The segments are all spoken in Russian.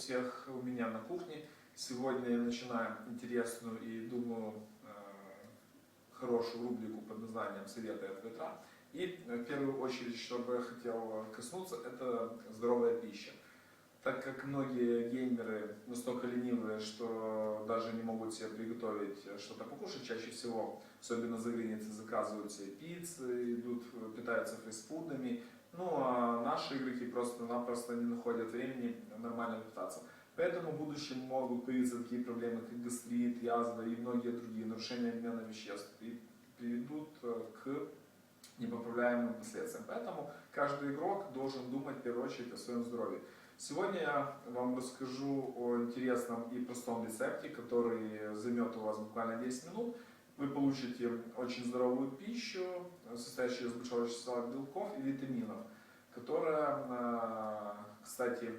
всех у меня на кухне. Сегодня я начинаю интересную и, думаю, хорошую рубрику под названием «Советы от ветра». И в первую очередь, что бы я хотел коснуться, это здоровая пища. Так как многие геймеры настолько ленивые, что даже не могут себе приготовить что-то покушать, чаще всего, особенно за границей, заказывают себе пиццы, идут, питаются фастфудами. Ну а наши игроки просто-напросто не находят времени нормально питаться. Поэтому в будущем могут появиться такие проблемы, как гастрит, язва и многие другие нарушения обмена веществ и приведут к непоправляемым последствиям. Поэтому каждый игрок должен думать в первую очередь о своем здоровье. Сегодня я вам расскажу о интересном и простом рецепте, который займет у вас буквально 10 минут. Вы получите очень здоровую пищу, состоящую из большого числа белков и витаминов, которая, кстати,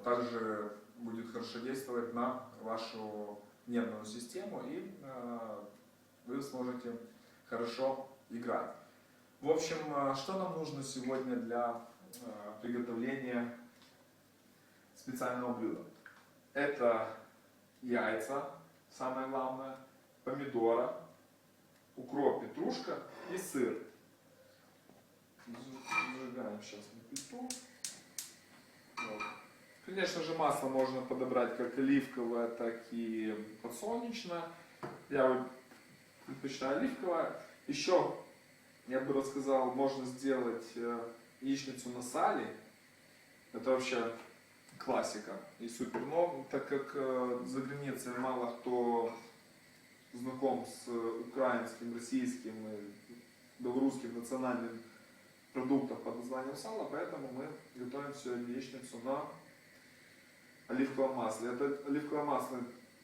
также будет хорошо действовать на вашу нервную систему, и вы сможете хорошо играть. В общем, что нам нужно сегодня для приготовления специального блюда? Это яйца, самое главное, помидора, укроп, петрушка и сыр. Зажигаем сейчас на плиту. Вот. Конечно же, масло можно подобрать как оливковое, так и подсолнечное. Я предпочитаю оливковое. Еще, я бы рассказал, можно сделать яичницу на сале. Это вообще классика и супер. Но так как за границей мало кто знаком с украинским, российским и белорусским национальным продуктом под названием сало, поэтому мы готовим сегодня яичницу на оливковом масле. Это оливковое масло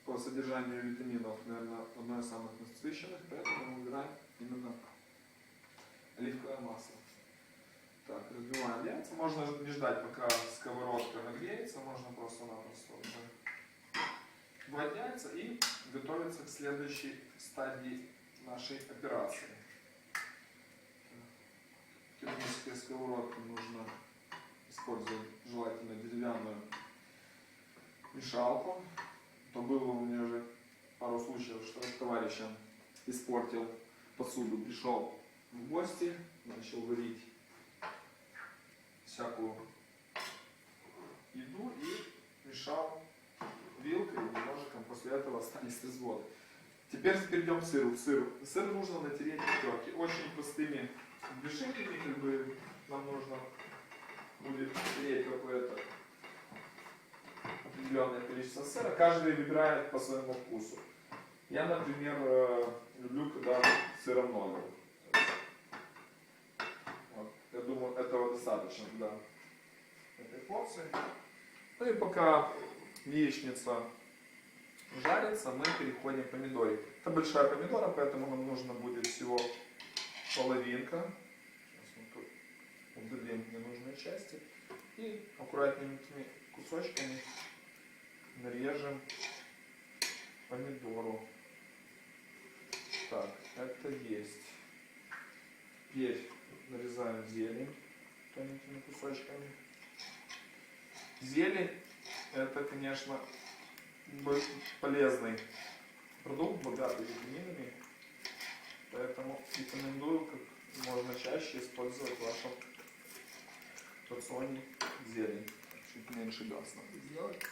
по содержанию витаминов, наверное, одно из самых насыщенных, поэтому мы выбираем именно оливковое масло. Так, разбиваем яйца. Можно не ждать, пока сковородка нагреется, можно просто-напросто брать яйца и готовиться к следующей стадии нашей операции. Керамические сковородки нужно использовать желательно деревянную мешалку. То было у меня уже пару случаев, что товарищем испортил посуду, пришел в гости, начал варить всякую еду и мешал вилкой, и ножиком, после этого остались разводы. Теперь перейдем к сыру. Сыр нужно натереть в терке. Очень простыми движениями, как бы нам нужно будет натереть какое-то определенное количество сыра. Каждый выбирает по своему вкусу. Я, например, люблю, когда сыра много. Вот. Я думаю, этого достаточно для этой порции. Ну и пока яичница жарится, мы переходим к помидоре. Это большая помидора, поэтому нам нужно будет всего половинка. Сейчас мы тут удалим ненужные части. И аккуратненькими кусочками нарежем помидору. Так, это есть. Теперь нарезаем зелень тоненькими кусочками. Зелень — это, конечно, полезный продукт, богатый витаминами, поэтому рекомендую как можно чаще использовать в вашем рационе зелень. Чуть меньше газ надо сделать.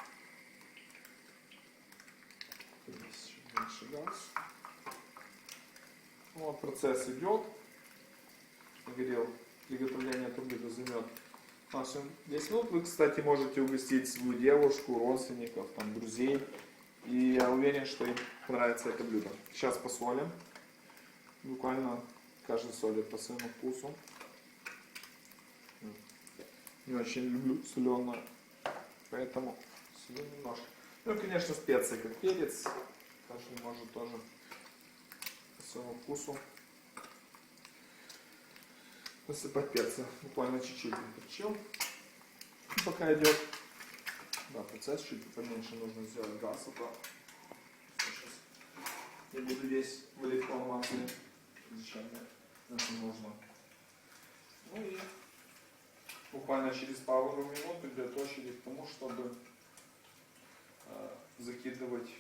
Здесь чуть меньше газ. Вот, процесс идет. Я говорил, приготовление этого блюда займет максимум 10 минут. Вы, кстати, можете угостить свою девушку, родственников, там, друзей. И я уверен, что им понравится это блюдо. Сейчас посолим. Буквально каждый солит по своему вкусу. Не очень люблю соленое, поэтому солю немножко. Ну и, конечно, специи, как перец. Каждый может тоже по своему вкусу насыпать перца. Буквально чуть-чуть перчил. Пока идет процесс, чуть поменьше нужно сделать газ. Сейчас я буду весь в оливковом масле. Зачем мне это нужно? Ну и буквально через пару минут придет очередь к тому, чтобы закидывать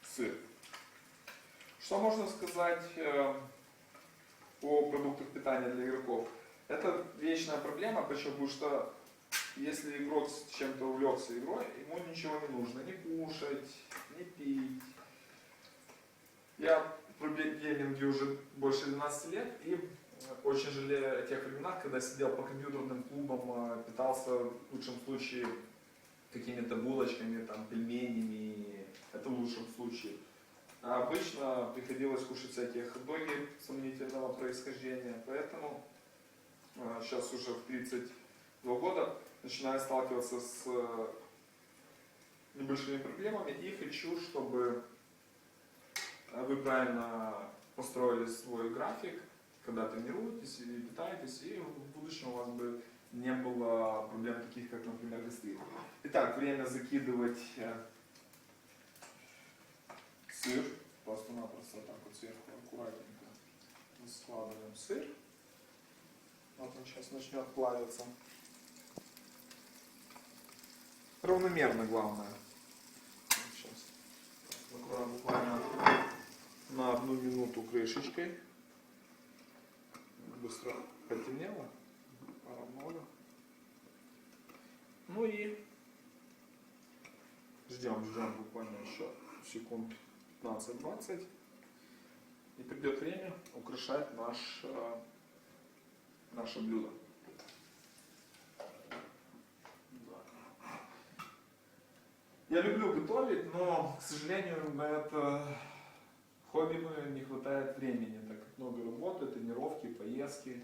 сыр. Что можно сказать о продуктах питания для игроков? Это вечная проблема, потому что если игрок с чем-то увлекся игрой, ему ничего не нужно, ни кушать, ни пить. Я в гейминге уже больше 12 лет и очень жалею о тех временах, когда сидел по компьютерным клубам, питался в лучшем случае какими-то булочками, там, пельменями, это в лучшем случае. А обычно приходилось кушать всякие хот-доги сомнительного происхождения, поэтому сейчас уже в 32 года начинаю сталкиваться с небольшими проблемами и хочу, чтобы вы правильно построили свой график, когда тренируетесь и питаетесь, и в будущем у вас бы не было проблем таких, как, например, гастрит. Итак, время закидывать сыр. Просто-напросто так вот сверху аккуратненько складываем сыр. Вот он сейчас начнет плавиться. Равномерно, главное. Вот сейчас накроем буквально на 1 минуту крышечкой. Быстро потемнело. Много. Ну и ждем буквально еще секунд 15-20. И придет время украшать наше блюдо. Я люблю готовить, но, к сожалению, на это хобби не хватает времени, так как много работы, тренировки, поездки.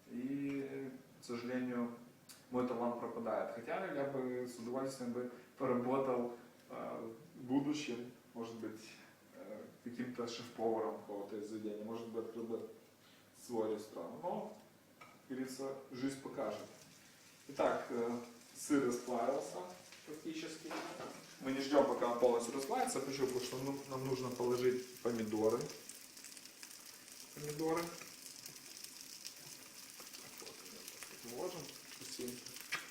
И, к сожалению, мой талант пропадает. Хотя я бы с удовольствием бы поработал в будущем, может быть, каким-то шеф-поваром какого-то из заведения, может быть, открыл бы свой ресторан. Но, как говорится, жизнь покажет. Итак, сыр расплавился практически. Мы не ждем, пока он полностью расплавится. Почему? Потому что нам нужно положить помидоры. Ложим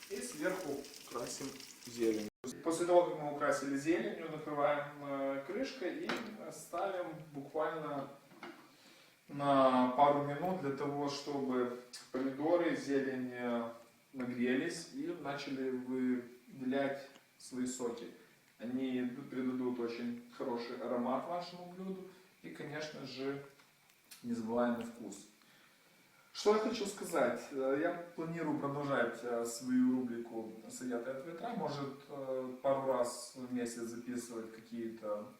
и сверху красим зеленью. После того, как мы украсили зеленью, накрываем крышкой и ставим буквально на пару минут для того, чтобы помидоры, зелень нагрелись и начали выделять свои соки. Они придадут очень хороший аромат вашему блюду и, конечно же, незабываемый вкус. Что я хочу сказать? Я планирую продолжать свою рубрику «Советы от ветра». Может, пару раз в месяц записывать какие-то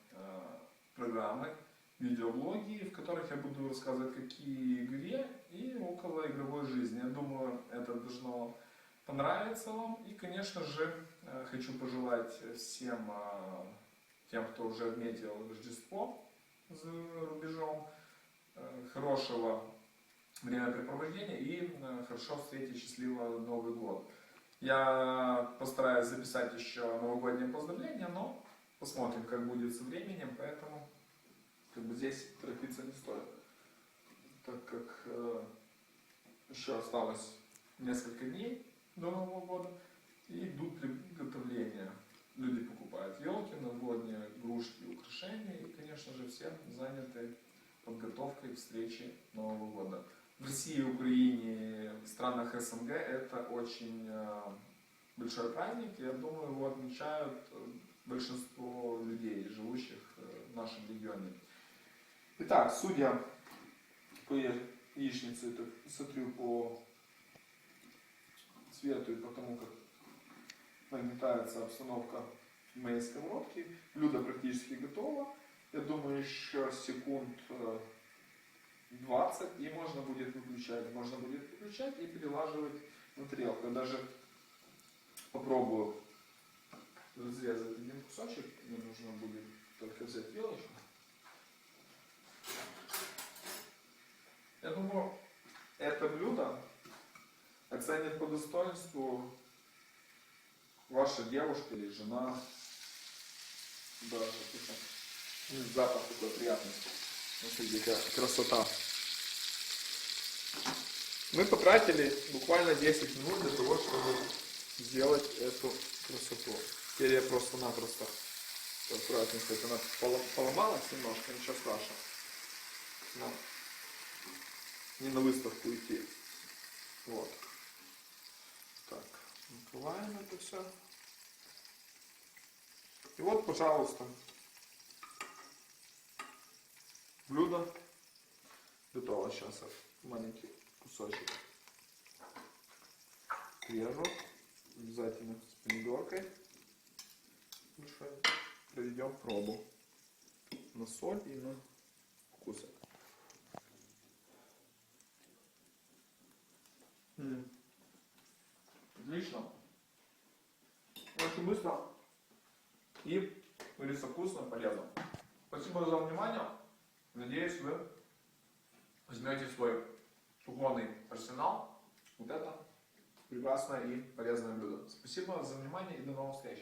программы, видеоблоги, в которых я буду рассказывать, какие игре и около игровой жизни. Я думаю, это должно понравиться вам. И, конечно же, хочу пожелать всем тем, кто уже отметил Рождество за рубежом, хорошего времяпрепровождения и хорошо встретить счастливый Новый год. Я постараюсь записать еще новогодние поздравления, но посмотрим, как будет со временем, поэтому здесь торопиться не стоит, так как еще осталось несколько дней до Нового года и идут приготовления. Люди покупают елки, новогодние игрушки, украшения и, конечно же, все заняты подготовкой к встрече Нового года. В России, Украине, в странах СНГ это очень большой праздник. Я думаю, его отмечают большинство людей, живущих в нашем регионе. Итак, судя по яичнице, смотрю по цвету и по тому, как нагнетается обстановка в моей сковородке, блюдо практически готово. Я думаю, еще секунд 20 и можно будет выключать. Можно будет выключать и перелаживать на тарелку. Я даже попробую разрезать один кусочек. Мне нужно будет только взять вилочку. Я думаю, это блюдо оценит по достоинству ваша девушка или жена. Да, запах такой приятный. Смотрите, какая красота. Мы потратили буквально 10 минут для того, чтобы сделать эту красоту. Теперь я просто-напросто Аккуратнее, кстати, она поломалась немножко, ничего страшного. Но не на выставку идти. Вот. Так, накрываем это все. И вот, пожалуйста, блюдо готово. Сейчас маленький кусочек режу. Обязательно с помидоркой. Проведем пробу на соль и на вкус. Отлично. Очень быстро и, говорится, вкусно, полезно. Спасибо за внимание. Надеюсь, вы возьмете в свой кухонный арсенал вот это прекрасное и полезное блюдо. Спасибо за внимание и до новых встреч.